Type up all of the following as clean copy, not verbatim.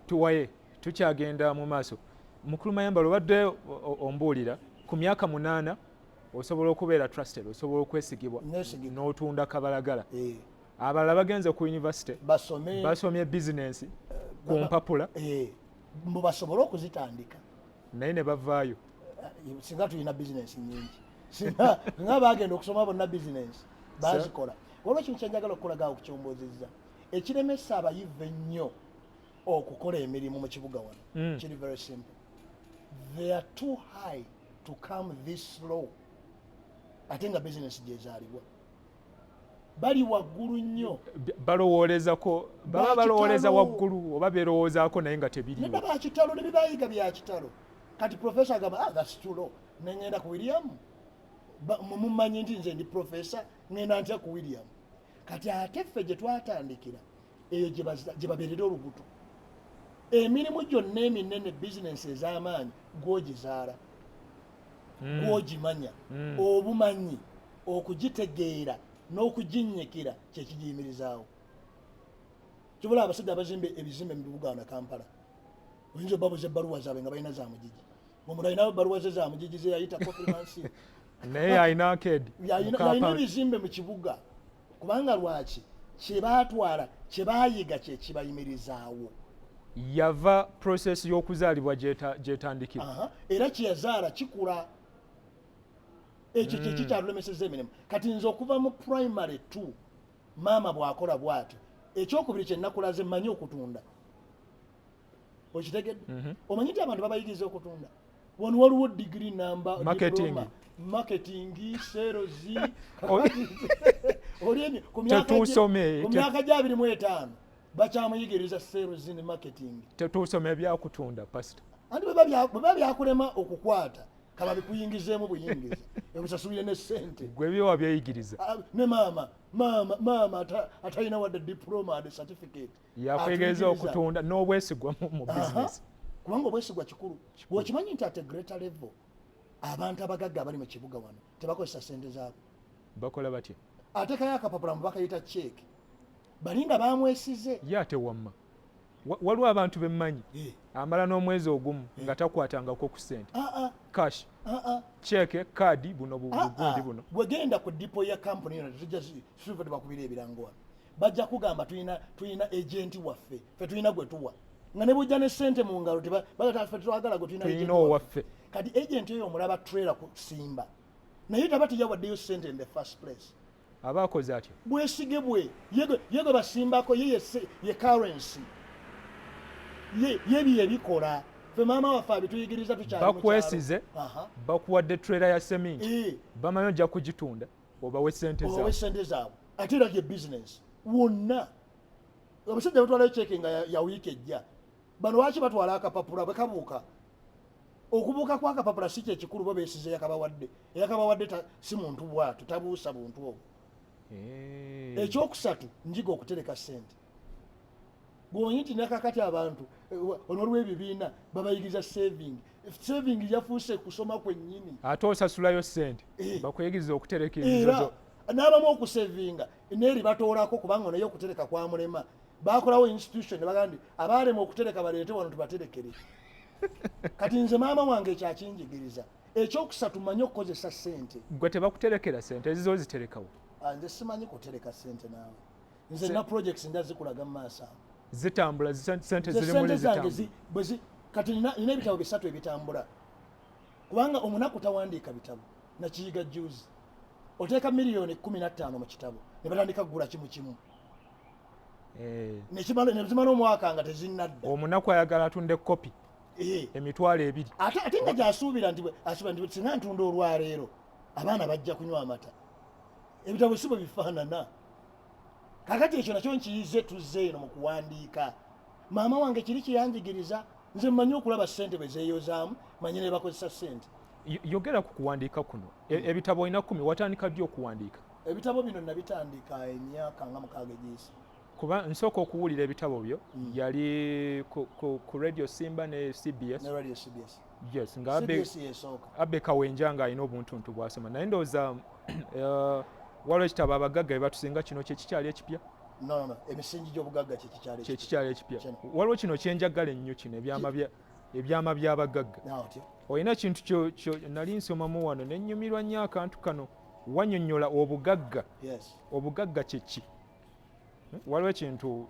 Tuwaye tukyagenda mu maaso. Mukulu Mayambala obadde ombuulira ku myaka 8 osobola okubeera trusted, osobola okwesigibwa n'otunda kabalagala. Abalala bagenze ku university basomye business ku mpapula mbu basobole okuzitandika naye ne bavaayo. Singa tulina business nyingi singa nga bagenda okusoma bonna business bazikola. Waliwo ekintu kyenjagala okukolagawo okukyomboozezza ekiremesa abayivu ennyo okukola emirimu mu kibuga wano kiri very simple. They are too high to come this low. Ate nga business gyezaalibwa bali waggulu nnyo, balowoolezako baba balowooleza waggulu oba beerowoozaako naye nga tebiriwo. Ne baba kitalo ne bibayiga bya kitalo. Kati professor agamba that's too low. Nengenda ku William mumumanyi nti nze ndi professor ngenda ntya ku William. Kati ate ffe gye twatandikira eyo gye babeerera olubuto. Emirimu gyonna eminene business ez'amaanyi gwogizaala gwogimanya obumanyi okugitegeera n'okuginnyikira kyekigiyimirizaawo. Kibula abasajja abazimbe ebizimbe mu bibuga na Kampala oyinza obabuza ebbaluwa zaabwe nga balina za mugigi. Omuntu alina ebbaluwa ze za mugigi ze yayita konfirmansi naye alina akedi yalina ebizimbe mu kibuga kubanga lwaki kye baatwala kye baayiga kye kibayimirizaawo. Yava process y'okuzaalibwa gyetandikira era kyeyazaala kikula. Ekyo kye kikyalulemesezza emirimu. Kati nze okuva mu primary 2 maama bw'akola bw'atyo ekyokubiri kye nakulaze mmanyi okutunda. Okitegedde? Omanyi nti abantu babayigiriza okutunda. Wano waliwo degree number marketing sales olyenye ku myaka gya 25 bakyamuyigiriza sales ne marketing. Tetusome byakutunda pastor. Andi bwe byakulema okukwata kaba bikuyingizeemu buyingiza ebusasulire ne ssente gwe byo wabyeyigiriza ne maama atalina wadde diploma ade certificate yakwegeza okutunda n'obwesigwa mu business. Kubanga obwesigwa kikulu. Bw'okimanyi nti ate greater level abantu abagagga abali mu kibuga wano tebakozesa ssente zaabo. Bakola batya? Atekayo akapapula mu bakayita check balinga bamwesize ye ate wamma. Waliwo abantu bemmanyi amala n'omwezi ogumu nga takwatangako ku ssente cash cheque kaadi buno bugundi buno. Bwegenda ku dipo ya company yona tujja sifa tebakubira ebirango wano bajja kugamba tulina agent waffe ffe tulina gwe tuwa nga ne bujja ne ssente mu ngalo ffe twagala gwe tulina owaffe. Kati agent oyo omulaba trailer ku simba naye taba tiyawaddeyo ssente in the first place. Aba akoze atyo bwesige bwe yego basimbako ye currency ye bikola. Ffe maama waffe abituyigiriza tukyali mu kyalo. Bakwesize bakuwadde trailer ya seminti bamanyi ojja kugitunda obawe ssente zaabwe. Ate era ye business wonna abasajja batwalayo cheque nga ya wiiki ejja. Bano lwaki batwala akapapula bwe kabuuka? Okubuuka kw'akapapula si kyekikulu bo beesize yakabawadde si muntu bwatu tabuusa buntu obwo. Ekyokusatu njiga okutereka ssente. Bw'omanyi nti nakakati abantu olwaliwo ebibiina babayigiriza saving yafuuse kusoma kwennyini. Ate osasulayo ssente bakwegiriza okutereka ebizozo. N'abamu okusevinga neeri batoolako kubanga naye okutereka kwa mulema. Bakolawo institution ne bagamba nti abaalema okutereka baleete wano tubaterekere. Kati nze maama wange ekyakinjigiriza ekyokusatu manyi okukozesa ssente. Gwe tebakuterekera ssente ezizo ziterekawo? Nze simanyi kutereka ssente naawe. Nze na projects ndazikulaga mu maaso awo. Zitambula ssente ziri muli zitambula. Kati nina ebitabo bisatu ebitambula. Kubanga omunaku tawandiika bitabo nakiyiga juzi. Oteeka miliyoni 15 mu kitabo ne batandika kugula kimu. Nezimala omwaka nga tezinnadda. Omunaku ayagala atunde kopi emitwalo 2. Ate nga gyasuubira nti singa ntunda olwaleero abaana bajja kunywa amata. Ebitabo si bwe bifaanana. Kakati ekyo nakyo nkiyize tuzze eno mu kuwandiika. Maama wange kiri kiyanjigiriza nze mmanyi okulaba ssente bwe zeeyozaamu manyi ne bakozesa ssente. Yogera ku kuwandiika kuno ebitabo olina 10 watandika ddi okuwandiika? Ebitabo bino nabitandika emyaka nga 6 egiyise. Kuba nsooka okuwulira ebitabo byo yali ku Radio Simba ne CBS. Ne Radio CBS. Yes, nga Abbe Kawenja nga alina obuntuntu bw'asoma. Naye ndowooza waliwo ekitabo abagagga bye batusinga kino kye kikyali ekipya? no emisingi gy'obugagga kyekikyalo ekipya waliwo kino kyenjagala ennyo kino ebyama by'abagagga olina kintu kyo nali nsomamu wano nennyumirwa nnyo akantu kano wannyonnyola obugagga kyeki waliwo ekintu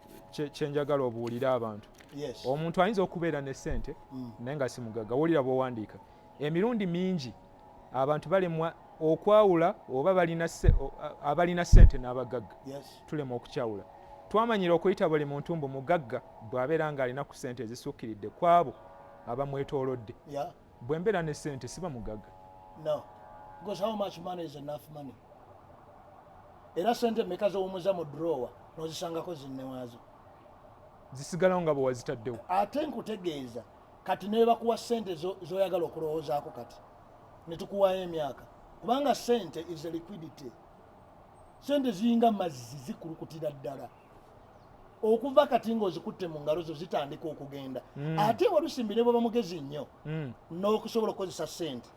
kyenjagala obuwulire abantu omuntu ayinza okubeera ne ssente naye nga si mugagga wulira bw'owandiika emirundi mingi abantu balemwa okwawula oba abalina ssente n'abagagga tulema okukyawula twamanyira okuyita buli muntu mbu mugagga bw'abeera ng'alina ku ssente ezisukkiridde ku abo abamwetoolodde bwe mbeera ne ssente siba mugagga because how much money is enough money era ssente mmeka z'owumuza mu drawer n'ozisangako zinnewaazo zisigalawo nga bwe wazitaddewo ate nkutegeeza kati ne bakuwa ssente z'oyagala okulowoozaako kati ne tukuwaayo emyaka kubanga ssente is a liquidity ssente ziyinga mazzi zikulukutira ddala okuva kati ng'ozikutte mu ngalo zo zitandika okugenda ate walusimbi ne bweba mugezi nnyo n'okusobola okukozesa ssente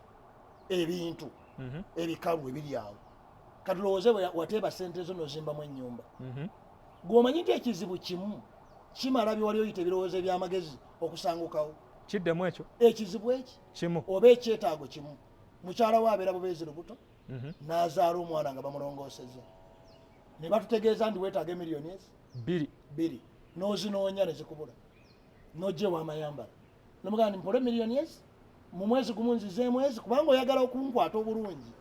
ebintu ebikalu ebiri awo katulowooze wateeba ssente zo n'ozimbamu ennyumba gw'omanyi nti ekizibu kimu kimala byewali oyita ebirowoozo eby'amagezi okusangukawo kiddemu ekyo ekizibu eki kimu oba ekyetaago kimu mukyala we abeera bubeezi lubuto n'azaala omwana nga bamulongoosezza ne batutegeeza nti weetaaga emiliyoni bbiri n'ozinoonya ne zikubula n'ojja ewamayambala nomugamba nti mpole miliyoni ezi mu mwezi gumu nzizeemu ezi kubanga oyagala okunkwata obulungi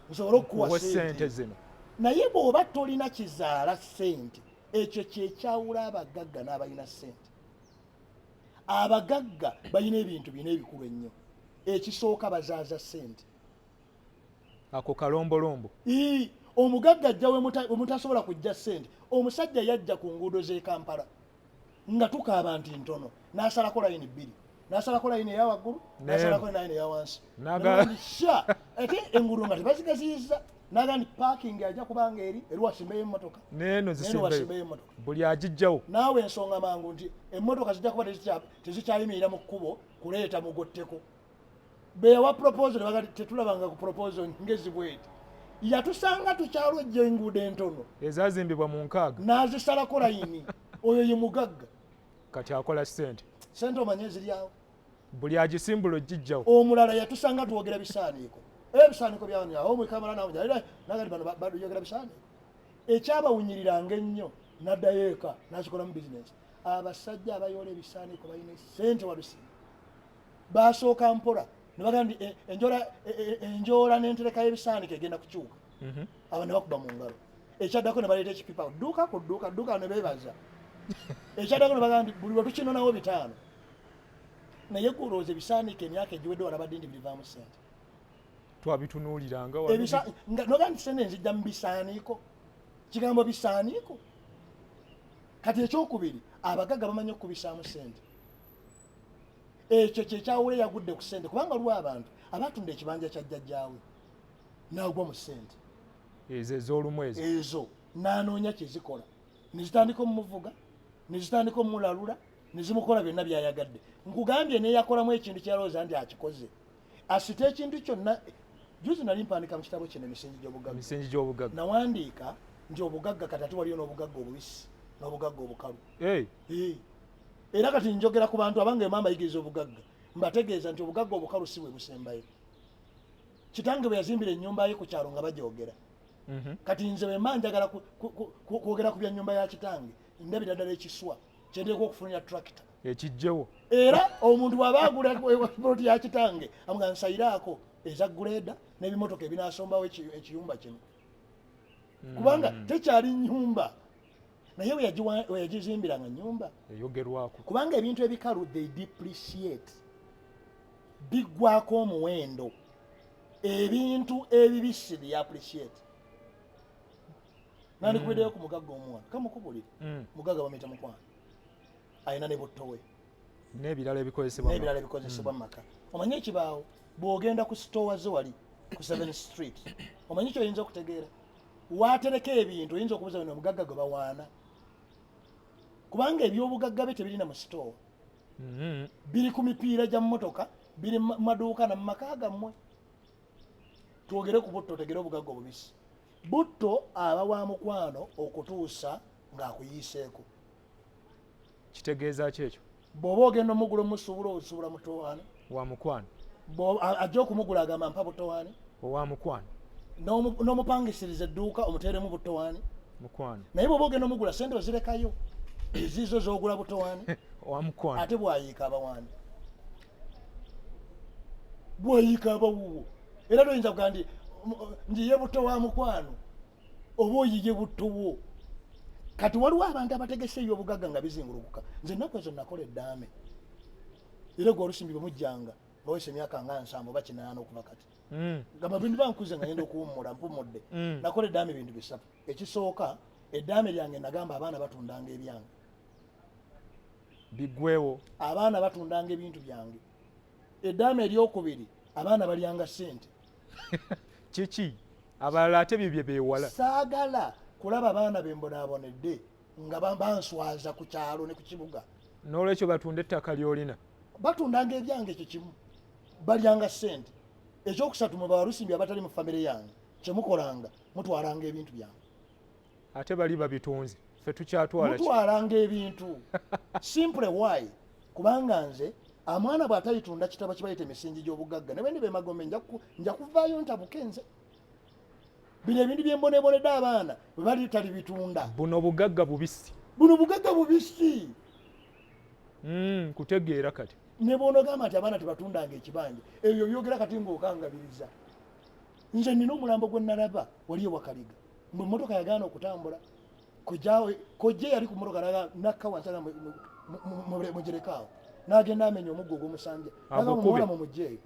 nsobole okukuwa ssente zino naye bw'oba tolina kizaala ssente ekyo kyekyawula abagagga n'abalina ssente abagagga balina ebintu bina ebikulu ennyo ekisooka bazaaza ssente ako kalombolombo omugagga ajja we mutasobola kujja ssente omusajja yajja ku nguudo z'e Kampala nga tukaaba nti ntono n'asalako layini bbiri n'asalako layini eya waggulu n'asalako layini eya wansi sha ate enguudo nga tebazigaziyiza naga nti paakingi ajja kubanga eri wasimbayo emmotoka neno zisimbayo emmotoka buli agijjawo naawe ensonga mangu nti emmotoka zijja kuba tezikyayimirira mu kkubo kuleeta mugotteko beewa proposal ne baga tetulabanga ku proposal ngezibweti yatusanga tukyalojja enguudo entono ezazimbibwa mu nkaaga n'azisalako layini oyo ye mugagga kati akola ssente omanye eziryawo buli agisimbula ogijjawo omulala yatusanga twogera bisaaniiko ebisaaniiko byawo mukamala nagati bano bayogera bisaaniiko ekyabawunyiriranga ennyo n'addayo eka n'akikolamu bizinesi abasajja abayoola ebisaaniiko balina ssente walusimbi basooka mpola nebaga nti enjoola n'entereka y'ebisaaniiko egenda kukyuka abo ne bakuba mu ngalo ekyaddako ne baleeta ekipipa dduuka ku dduuka ne beebaza ekyaddako ne baga nti buli lwe tukinonawo 5 naye gulowooza ebisaaniiko emyaka egiwedde walabadde nti birivaamu ssente twabitunuuliranga noga nti ssente nzijja mu bisaaniiko kigambo bisaaniiko kati ekyokubiri abagagga bamanyi okubisaamu ssente ekyo kyekyawula yagudde ku ssente kubanga lwa abantu abatunda ekibanja kya jjajjaawe n'agwa mu ssente ezo ez'olumu ezo n'anoonya kyezikola nezitandika omumuvuga nezitandika omulalula nezimukola byonna byayagadde nkugambye neyakolamu ekintu kyalowooza nti akikoze asita ekintu kyonna juzi nali mpandika mu kitabo kino emisingi gy'obugagga nawandiika nti obugagga kati ate waliyo n'obugagga obubisi n'obugagga obukalu era kati njogera ku bantu abange emamba yigiriza obugagga mbategeeza nti obugagga obukalu si bwe busembayo kitange bwe yazimbira ennyumba ye ku kyalo nga bagyogera kati nze bwe mba njagala kwogera ku bya nnyumba ya kitange ndabira ddala ekiswa kyenteekwa okufunira tractor ekijjewo era omuntu bw'aba agula ploti ya kitange amuga nsayiraako eza greda n'ebimotoka ebinaasombawo ekiyumba kino kubanga tekyali nnyumba naye we yagizimbiranga nnyumba eyogerwako kubanga ebintu ebikalu they depreciate biggwako omuwendo ebintu ebibisi bye appreciate nandikubiddeyo ku mugagga omwana kamukubulire mugagga bamuyita mukwano alina ne buttowe n'ebirala ebikozesebwa mu maka omanyi ekibaawo bw'ogenda ku sitowa ze wali ku 7th Street omanyi kyoyinza okutegeera waatereka ebintu oyinza okubuuza bino omugagga gwe bawaana kubanga ebyobugagga be tebirina mu sitowa biri ku mipiira gya mmotoka biri mu maduuka na mu maka gammwe twogere ku butto tegere obugagga obubisi butto aba wa mukwano okutuusa ng'akuyiiseeko. Kitegeeza ki ekyo? Bw'oba ogenda omugula omusuubula osuubula mutowaana. Wa mukwano. Ajja okumugula agamba mpa butowaani. Owa mukwano. N'omupangisiriza edduuka omuteeremu butowaani. Mukwano. Naye bw'oba ogenda omugula sente ozirekayo. Eziizo z'ogula butowaani. Owa mukwano. Ate bwayiika abawaani. Bwayiika abawuwo. Era toyinza kugaa nti njiye butto wa mukwano oba oyiye buttowo. Kati waliwo abantu abategese ebyobugagga nga bizingulukuka. Nze ennaku ezo nakola eddaame. Era gwe olusimbi bwe mujjanga bawesa emyaka nga 7 oba 8 okuva kati. Gamba bintu bankuze nga ngenda okuwummula mpumudde. Nakola eddaame bintu bisatu. Ekisooka eddaame lyange nagamba abaana batundanga ebyange. Bigwewo. Abaana batundanga ebintu byange. Eddaame eryokubiri abaana balyanga ssente. Kiki abalala ate bibye beewala. Saagala kulaba abaana bembonaabonedde nga banswaza ku kyalo ne ku kibuga. N'olwekyo batunda ettaka ly'olina. Batundanga ebyange ekyo kimu. Balyanga ssente. Ekyokusatu mu balusimbi abatali mu famire yange kyemukolanga mutwalanga ebintu byange. Ate bali babitunzi ffe tukyatwala mutwalanga ebintu. Simple why? Kubanga nze amwana bw'atayitunda kitabo kibayita emisingi gy'obugagga ne bwe ndiba emagombe nja kuvaayo ntabuke nze. Bino ebintu byembonebonedde abaana bwe bali tali bitunda. Buno bugagga bubisi. Buno bugagga bubisi. Kutegeera kati. Ne bw'onogamba nti abaana tebatundanga ekibanja ebyo byogera kati ng'okangabiriza. Nze nina omulambo gwe nalaba wali ewakaliga mu mmotoka yagaana okutambula kojja yali ku mmotoka nakka wansi mugirekaawo n'agenda amenya omuggo ogw'omusanja nagamuwala mu mugjeeyo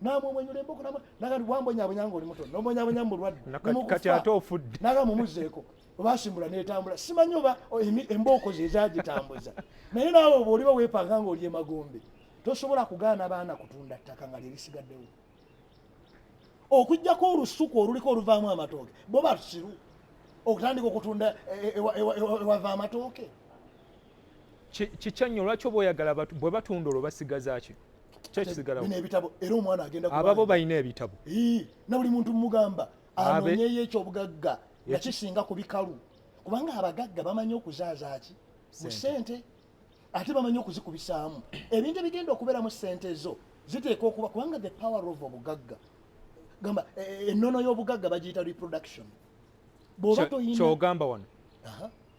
n'amumwenyula emboko nagati wambonyabonya ng'oli muto n'ombonyabonya mu bulwadde kati ate ofudde nagamumuzzeeko obasimbula n'etambula simanyi oba embooko ze ezagitambuza naye naawe oba oliba weepanga ng'oli emagombe tosobola kugaana baana kutunda ttaka nga lyerisigaddewo okujjako olusuku oluliko oluvaamu amatooke bo basiru okutandika okutunda ewava amatooke. Kikyanyo lwaki oba oyagala bwe batunda olwo basigaza ki? Kyekisigalawo. Bino ebitabo era omwana agenda ababo balina ebitabo. Na buli muntu mugamba anoonyeyo ekyobugagga nga kisinga ku bikalu kubanga abagagga bamanyi okuzaaza ki mu ssente ate bamanyi okuzikubisaamu. Ebintu ebigenda okubeera mu ssente zo ziteeka okuba kubanga the power of obugagga gamba ennono y'obugagga bagiyita reproduction. Kyogamba wano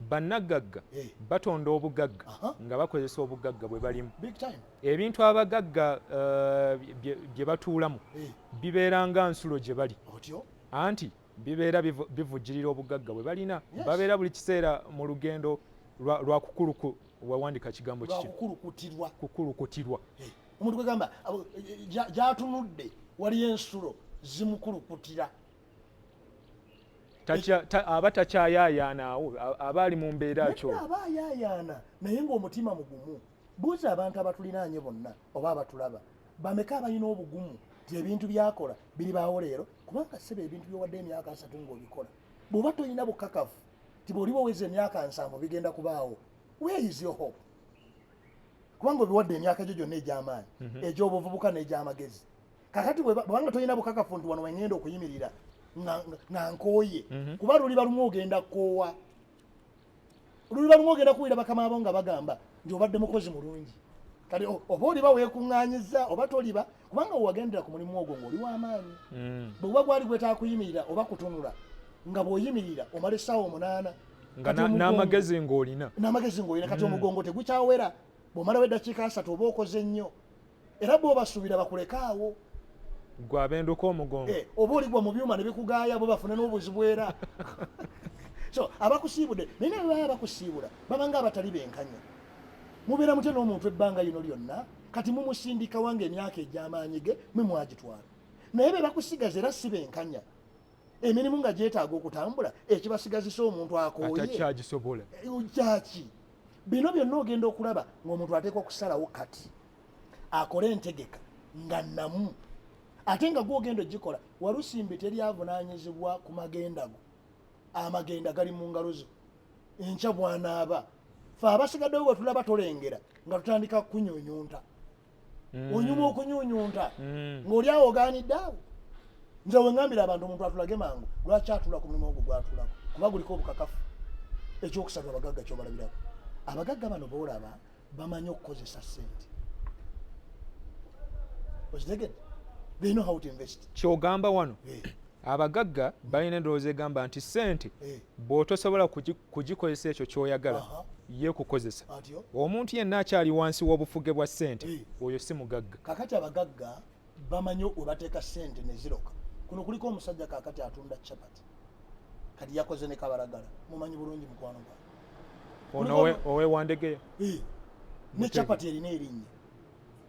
bannagagga batonda obugagga nga bakozesa obugagga bwe balimu. Ebintu abagagga bye batuulamu bibeera nga nsulo gye bali anti bibeera bivujjirira obugagga bwe balina. Babeera buli kiseera mu lugendo lwa kukuluku wawandika kigambo kiki kukulukutirwa. Omuntu kwegamba gyatunudde waliyo ensulo zimukulukutira. Aba takyayaayaana awo aba ali mu mbeera kyo. Aba ayaayaana naye ng'omutima mugumu. Buuza abantu abatulinaanye bonna oba abatulaba bameka abalina obugumu ti ebintu byakola biribaawo leero kubanga sebe ebintu byowadde emyaka 3 ng'obikola bw'oba tolina bukakafu ti bw'oliba oweza emyaka 7 bigenda kubaawo. Where is your hope? Kubanga obiwadde emyaka gyo gyonna egy'amaanyi egy'obuvubuka n'egy'amagezi. Kakati bwanga tolina bukakafu nti wano wengenda okuyimirira nga nkooye kuba luliba lumu ogenda kkoowa. Luliba lumu ogenda kuwulira bakama abo nga bagamba nti obadde mukozi mulungi. Kati oba oliba weekuŋŋaanyizza oba toliba kubanga wewagendera ku mulimu ogwo ng'oli w'amaanyi. Bwe gwali gwetaaga kuyimirira oba kutunula nga bw'oyimirira omala essaawa 8 nga n'amagezi ng'olina kati omugongo tegukyawera. Bw'omalawo eddakiika 3 oba okoze nnyo era bw'obasuubira bakulekaawo. Gwe abenduka omugongo oba oligwa mu byuma ne bikugaaya bo bafune n'obuzibu era. So abakusiibudde naye ne bwe baba bakusiibula babanga abatali benkanya. Mubeera mutya n'omuntu ebbanga lino lyonna kati mumusindika wange emyaka egy'amaanyi ge mwe mwagitwala naye be bakusigaza era si benkanya. Emirimu nga gyetaaga okutambula ekibasigazisa omuntu akooye atakyagisobola kyaki. Bino byonna ogenda okulaba ng'omuntu ateekwa okusalawo kati akole entegeka nga namu ate nga gwogenda ogikola walusimbi teryavunaanyizibwa ku magenda go. Amagenda gali mu ngalo zo enkya bwanaaba fe abasigaddewo bwe tulaba tolengera nga tutandika kunyuunyunta onyuma okunyuunyunta ng'oli awo ogaanidde awo. Nze we ŋŋambira abantu omuntu atulage mangu lwaki atula ku mulimu ogwo gw'atulako kuba guliko obukakafu. ekyokusatu abagagga kyobalabirako abagagga bano boolaba bamanyi okukozesa ssente okitegedde they know how to invest kyogamba wano abagagga balina endowooza egamba nti ssente bw'otosobola kugikozesa ekyo ky'oyagala ye kukozesa omuntu yenna akyali wansi w'obufuge bwa ssente oyo si mugagga kakati abagagga bamanyi webateeka ssente ne ziroka kuno kuliko omusajja kakati atunda capati kati yakoze ne kabalagala mumanyi bulungi mukwano gwange ono owewandegeya ne capati erina erinnya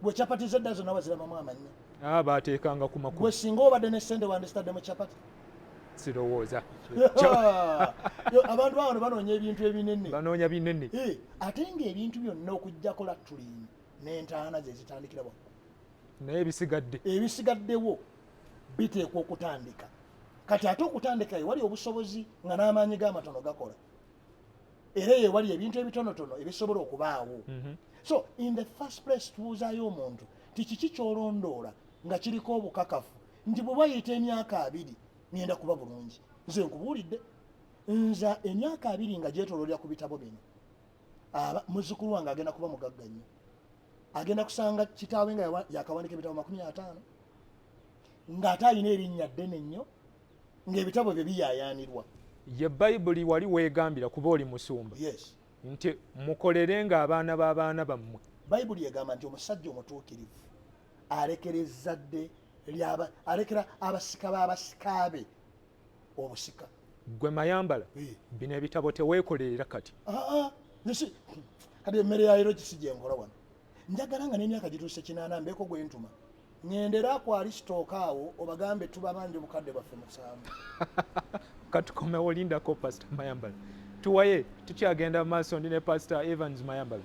bwe capati zedda zonna bazirabamu amannya bateekanga ku makulu bwe singa obadde ne ssente wandisitadde mu capati sirowooza abantu bano banoonya ebintu ebinene banoonya binene ate ng'ebintu byonna okugjako latulini n'entaana ze zitandikira waggulu naye ebisigaddewo biteekwa okutandika kati ate okutandika ewali obusobozi nga n'amaanyi g'amatono gakola era ewali ebintu ebitonotono ebisobola okubaawo so in the first place tubuuzaayo omuntu ti kiki kyolondoola nga kiriko obukakafu nti bwe bayita emyaka 2 ngenda kuba bulungi nze nkubuulidde nza emyaka 2 nga gyetololya ku bitabo bino muzzukulu wange agenda kuba mugagga nnyo agenda kusanga kitaawe nga yakawandika ebitabo 50 ng'ate alina erinnya ddene nnyo ng'ebitabo bye biyaayaanirwa ye bayibuli wali weegambira kuba oli musumba yes nti mukolerenga abaana b'abaana bammwe bayibuli egamba nti omusajja omutuukirivu alekereza dde alekera abasika b'abasika be obusika gwe Mayambala bino ebitabo teweekolerera kati kati emmere ya leero gisi gye nkola wano njagala nga n'emyaka gituuse 80 mbeeko gwe ntuma ŋŋendera ku alisitooka awo obagambe tubabanje bukadde baffe 7 katukomewo lindako Pastor Mayambala tuwaye tukyagenda maaso ndi ne Pastor Evans Mayambala